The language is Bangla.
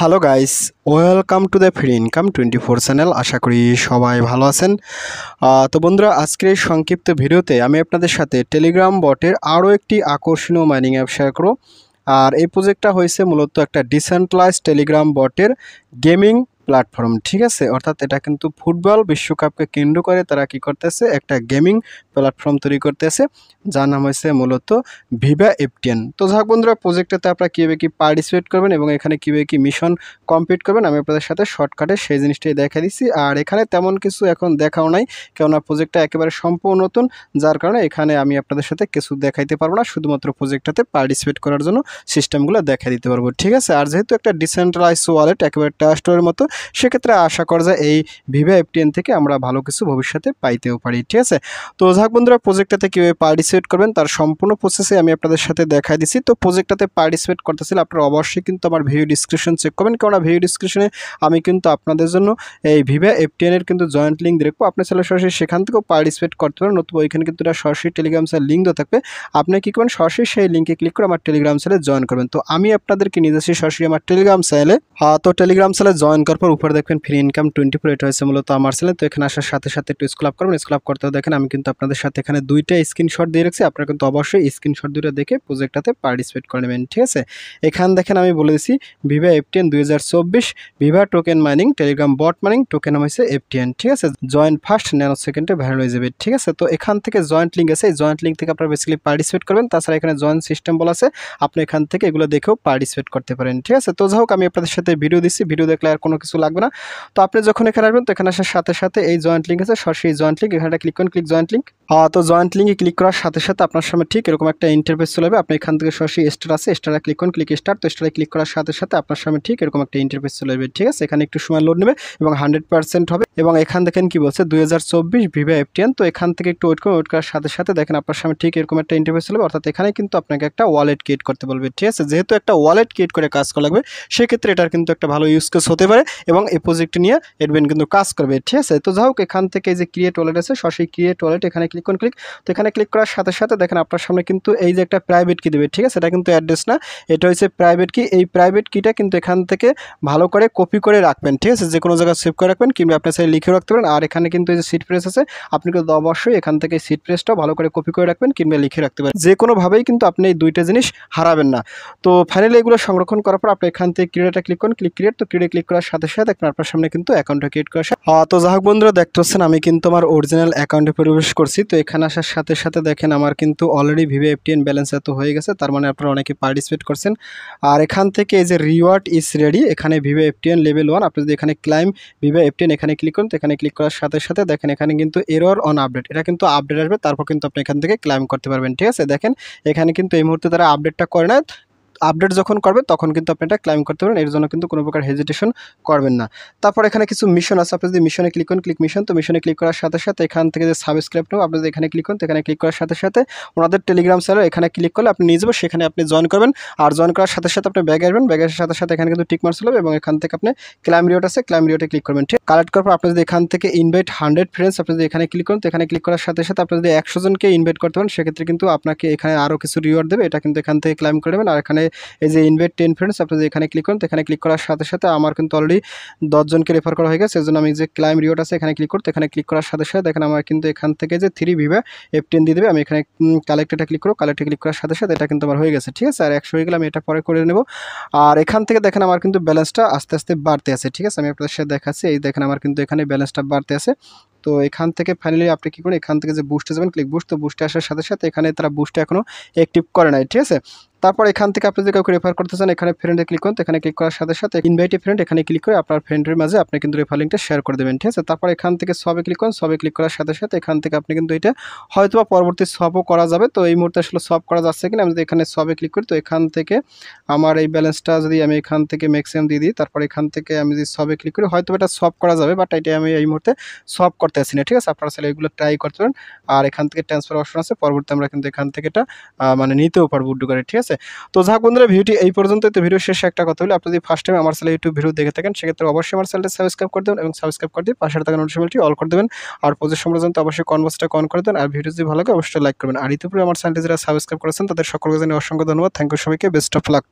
Hello guys, welcome to the free income 24 channel. আশা করি সবাই ভালো আছেন। তো বন্ধুরা, আজকের এই সংক্ষিপ্ত ভিডিওতে আমি আপনাদের সাথে টেলিগ্রাম বটের আরও একটি আকর্ষণীয় মাইনিং অ্যাপ শেয়ার করব। আর এই প্রজেক্টটা হয়েছে মূলত একটা ডিসেন্ট্রালাইজড টেলিগ্রাম বটের গেমিং প্ল্যাটফর্ম, ঠিক আছে। অর্থাৎ এটা কিন্তু ফুটবল বিশ্বকাপকে কেন্দ্র করে তারা কি করতেছে, একটা গেমিং প্ল্যাটফর্ম তৈরি করতেছে, যার নাম হয়েছে মূলত ভিভা এফটিএন। তো যাক বন্ধুরা, প্রজেক্টটাতে আপনারা কীভাবে কি পার্টিসিপেট করবেন এবং এখানে কীভাবে কি মিশন কমপ্লিট করবেন আমি আপনাদের সাথে শর্টকাটে সেই জিনিসটাই দেখা দিচ্ছি। আর এখানে তেমন কিছু এখন দেখাও নাই, কেননা প্রজেক্টটা একেবারে সম্পূর্ণ নতুন, যার কারণে এখানে আমি আপনাদের সাথে কিছু দেখাইতে পারবো না, শুধুমাত্র প্রজেক্টটাতে পার্টিসিপেট করার জন্য সিস্টেমগুলো দেখা দিতে পারবো, ঠিক আছে। আর যেহেতু একটা ডিসেন্ট্রালাইজ ওয়ালেট, একেবারে ট্রাস্টের মতো, সেক্ষেত্রে আশা করা যায় এই ভিভা এফটিএন থেকে আমরা ভালো কিছু ভবিষ্যতে পাইতেও পারি, ঠিক আছে। তো যাক বন্ধুরা, প্রজেক্টটাতে কীভাবে পার্টিসিপেট করবেন তার সম্পূর্ণ প্রসেসে আমি আপনাদের সাথে দেখাই দিচ্ছি। তো প্রজেক্টটাতে পার্টিসিপেট করতেছিল আপনারা অবশ্যই কিন্তু আমার ভিডিও ডিসক্রিপশন চেক করবেন, কেননা ভিডিও ডিসক্রিপশনে আমি কিন্তু আপনাদের জন্য এই ভিভা এফটিএনের কিন্তু জয়েন্ট লিঙ্ক দেখবো, আপনি চাইলে সরাসরি সেখান থেকেও পার্টিসিপেট করতে পারেন, নতুবা ওইখানে কিন্তু এটা সরাসরি টেলিগ্রাম চ্যানেল লিঙ্ক দেওয়া থাকবে। আপনি কী করবেন, সরাসরি সেই লিঙ্কে ক্লিক করে আমার টেলিগ্রাম চ্যানেলে জয়েন করবেন। তো আমি আপনাদেরকে নিয়ে যাচ্ছি সরাসরি আমার টেলিগ্রাম চ্যানেলে। তো টেলিগ্রাম চ্যানেলে জয়েন করার পর উপরে দেখবেন ফ্রি ইনকাম 24, এটা হয়েছে মূলত আমার চ্যানেল। তো এখানে আসার সাথে সাথে একটু স্ক্রল আপ করবেন, স্ক্রল আপ করতেও দেখেন আমি কিন্তু আপনাদের সাথে এখানে দুইটা স্ক্রিনশট দিয়ে রাখছি, আপনারা কিন্তু অবশ্যই স্ক্রিনশট দুটো দেখে প্রজেক্টটাতে পার্টিসিপেট করে নেবেন, ঠিক আছে। এখানে দেখেন আমি বলে দিচ্ছি viva FTN 2024 viva token mining Telegram bot mining token হয়েছে এফটিএন, ঠিক আছে। জয়েন্ট ফার্স্ট ন্যানো সেকেন্ডে ভাইরাল হয়ে যাবে, ঠিক আছে। তো এখান থেকে জয়েন্ট লিঙ্ক আছে, এই জয়েন্ট লিঙ্ক থেকে আপনারা বেসিক্যালি পার্টিসিপেট করবেন। তাছাড়া এখানে জয়েন্ট সিস্টেম বলা আছে, আপনি এখান থেকে এগুলো দেখেও পার্টিসিপেট করতে পারেন, ঠিক আছে। তো যাই হোক, আমি আপনাদের সাথে ভিডিও দিচ্ছি, ভিডিও দেখলে আর কোনো কিছু লাগবে না। তো আপনি যখন এখানে আসবেন, তো এখানে আসার সাথে সাথে এই জয়েন্ট লিঙ্ক আছে, সরাসরি জয়েন্ট লিঙ্ক, এখানে ক্লিক করুন, ক্লিক জয়েন্ট লিঙ্ক। তো জয়েন্ট লিঙ্কে ক্লিক করার সাথে সাথে আপনার সামনে ঠিক এরকম একটা ইন্টারফেস চলে যাবে। আপনি এখান থেকে সরাসরি স্টার আছে, স্টারে ক্লিক করুন, ক্লিক স্টার। তো স্টারে ক্লিক করার সাথে সাথে আপনার সামনে ঠিক এরকম একটা ইন্টারফেস চলে যাবে, ঠিক আছে। এখানে একটু সময় লোড নেবে এবং 100% হবে। এবং এখান দেখেন কি বলছে 2024 ভিভা এফটিএন। তো এখান থেকে একটু ওয়েট করুন, ওয়েট করার সাথে সাথে দেখেন আপনার সামনে ঠিক এরকম একটা ইন্টারফেস চলে যাবে। অর্থাৎ এখানে কিন্তু আপনাকে একটা ওয়ালেট ক্রিয়েট করতে বলবে, ঠিক আছে। যেহেতু একটা ওয়ালেট ক্রিয়েট করে কাজ করা লাগবে, সেক্ষেত্রে এটার কিন্তু একটা ভালো ইউজ কেস হতে পারে এবং এই প্রজেক্ট নিয়ে এডমিন কিন্তু কাজ করবে, ঠিক আছে। তো যাই হোক, এখান থেকে যে ক্রিয়েট ওয়ালেট আছে, সরাসরি ক্রিয়েট ওয়ালেট এখানে ক্লিক করুন, ক্লিক। তো এখানে ক্লিক করার সাথে সাথে দেখেন আপনার সামনে কিন্তু এই যে একটা প্রাইভেট কি দেবে, ঠিক আছে। এটা কিন্তু অ্যাড্রেস না, এটা হচ্ছে প্রাইভেট কি। এই প্রাইভেট কিটা কিন্তু এখান থেকে ভালো করে কপি করে রাখবেন, ঠিক আছে। যে কোনো জায়গায় সেভ করে রাখবেন, কিংবা আপনি চাইলে লিখে রাখতে পারেন। আর এখানে কিন্তু এই যে সিট প্রেস আছে, আপনি কিন্তু অবশ্যই এখান থেকে সিট প্রেসটাও ভালো করে কপি করে রাখবেন, কিংবা লিখে রাখতে পারেন। যে কোনোভাবেই কিন্তু আপনি এই দুইটা জিনিস হারাবেন না। তো ফাইনালি এগুলো সংরক্ষণ করার পর আপনি এখান থেকে ক্রিয়েটে ক্লিক করুন, ক্রিয়েট। তো ক্রিয়েটে ক্লিক করার সাথে সাথে আপনার সামনে কিন্তু অ্যাকাউন্টটা ক্রিয়েট করা। তো যাই হোক বন্ধুরা, দেখতে পাচ্ছেন আমি কিন্তু আমার অরিজিনাল অ্যাকাউন্টে প্রবেশ করছি। তো এখানে আসার সাথে সাথে দেখেন আমার কিন্তু অলরেডি ভিভা এফটিএন ব্যালেন্স এত হয়ে গেছে, তার মানে আপনারা অনেকে পার্টিসিপেট করছেন। আর এখান থেকে এই যে রিওয়ার্ড ইজ রেডি, এখানে ভিভা এফটিএন লেভেল 1, আপনি যদি এখানে ক্লাইম ভিভা এফটিএন এখানে ক্লিক করুন, তো এখানে ক্লিক করার সাথে সাথে দেখেন এখানে কিন্তু এরর অন আপডেট, এটা কিন্তু আপডেট আসবে, তারপর কিন্তু আপনি এখান থেকে ক্লাইম করতে পারবেন, ঠিক আছে। দেখেন এখানে কিন্তু এই মুহূর্তে তারা আপডেটটা করে না, আপডেট যখন করবে তখন কিন্তু আপনি এটা ক্লাইম করতে পারেন, এর জন্য কিন্তু কোনো প্রকার হেজিটেশন করবেন না। তারপর এখানে কিছু মিশন আছে, আপনি যদি মিশনে ক্লিক করুন, ক্লিক মিশন। তো মিশনে ক্লিক করার সাথে সাথে এখান থেকে যে সাবস্ক্রাইব নেব, আপনি যদি এখানে ক্লিক করুন, তো এখানে ক্লিক করার সাথে সাথে ওনাদের টেলিগ্রাম চ্যানেল এখানে ক্লিক করলে আপনি নিয়ে যাবেন, সেখানে আপনি জয়েন করবেন। আর জয়েন করার সাথে সাথে আপনি ব্যাগে আসবেন, ব্যাগের সাথে সাথে এখানে কিন্তু টিক মার্ক চলে যাবে এবং এখান থেকে আপনি ক্লাইম রিওয়ার্ড আছে, ক্লাইম রিওয়ার্ডে ক্লিক করবেন, ঠিক। কালেক্ট করার পর আপনি যদি এখান থেকে ইনভাইট 100 ফ্রেন্ডস, আপনি যদি এখানে ক্লিক করুন, তো এখানে ক্লিক করার সাথে সাথে আপনি যদি 100 জনকে ইনভাইট করতে পারেন, সেক্ষেত্রে কিন্তু আপনাকে এখানে আরও কিছু রিওয়ার্ড দেবে, এটা কিন্তু এখান থেকে ক্লাইম করে নেবেন। আর এখানে এই যে ইনভাইট 10 ফ্রেন্ডস, আপনি যদি এখানে ক্লিক করুন, তো এখানে ক্লিক করার সাথে সাথে আমার কিন্তু অলরেডি 10 জনকে রেফার করা হয়ে গেছে, সেজন্য আমি যে ক্লাইম রিওয়ার্ড আছে এখানে ক্লিক করতে, এখানে ক্লিক করার সাথে সাথে দেখেন আমার কিন্তু এখান থেকে যে 3 ভিভা এফটিএন দিয়ে দেবে। আমি এখানে কালেক্টেডটা ক্লিক করব, কালেক্টে ক্লিক করার সাথে সাথে এটা কিন্তু আমার হয়ে গেছে, ঠিক আছে। আর 100 হয়ে গেলে আমি এটা পরে করে নেব। আর এখান থেকে দেখেন আমার কিন্তু ব্যালেন্সটা আস্তে আস্তে বাড়তে আছে, ঠিক আছে। আমি আপনাদের সাথে দেখাচ্ছি, এই দেখেন আমার কিন্তু এখানে ব্যালেন্সটা বাড়তে আছে। তো এখান থেকে ফাইনালি আপনি কী করেন, এখান থেকে যে বুস্টে যাবেন, ক্লিক বুস্ট। তো বুস্টে আসার সাথে সাথে এখানে তারা বুস্টে এখনও অ্যাক্টিভ করে নাই, ঠিক আছে। তারপর এখান থেকে আপনি যদি কাউকে রেফার করতে চান, এখানে ফ্রেন্ডে ক্লিক করুন, তো এখানে ক্লিক করার সাথে সাথে ইনভাইট এ ফ্রেন্ড এখানে ক্লিক করে আপনার ফ্রেন্ডের মাঝে আপনি কিন্তু রেফার লিঙ্কটা শেয়ার করে দেবেন, ঠিক আছে। তারপর এখান থেকে সবে ক্লিক করুন, সবে ক্লিক করার সাথে সাথে এখান থেকে আপনি কিন্তু এটা হয়তোবা পরবর্তী সবও করা যাবে। তো এই মুহূর্তে আসলে সব করা যাচ্ছে কিনা, আমি যদি এখানে সবে ক্লিক করি, তো এখান থেকে আমার এই ব্যালেন্সটা যদি আমি এখান থেকে ম্যাক্সিমাম দিয়ে দিই, তারপর এখান থেকে আমি যদি সবে ক্লিক করি, হয়তো এটা সব করা যাবে, বাট এটা আমি এই মুহূর্তে সব করতে আসছি না, ঠিক আছে। আপনারা চাইলে এগুলো ট্রাই করতে পারেন। আর এখান থেকে ট্রান্সফার অপশন আছে, পরবর্তী আমরা কিন্তু এখান থেকে এটা মানে নিতেও পারবো উড্ডু করে, ঠিক আছে। তো যাক বন্ধুরা, ভিডিওটি এই পর্যন্ত। তো ভিডিও শেষে একটা কথা বলি, আপনি যদি ফার্স্ট টাইম আমার চ্যানেলে ইউটিউব ভিডিও দেখে থাকেন, সেক্ষেত্রে অবশ্যই আমার চ্যানেলটা সাবস্ক্রাইব করে দেবেন এবং সাবস্ক্রাইব করে দিয়ে পাশে থাকা নোটিফিকেশনটি অল করে দেবেন। আর প্রজেক্ট সম্পর্কে জানতে অবশ্যই কনভার্সটা অন করে দেন। আর ভিডিও যদি ভালো লাগে অবশ্যই লাইক করবেন। আর ইতিপূর্বে আমার চ্যানেলটি যারা সাবস্ক্রাইব করেছেন তাদের সকলকে জানিয়ে অসংখ্য ধন্যবাদ। থ্যাংক ইউ সবাইকে, বেস্ট অফ লাক।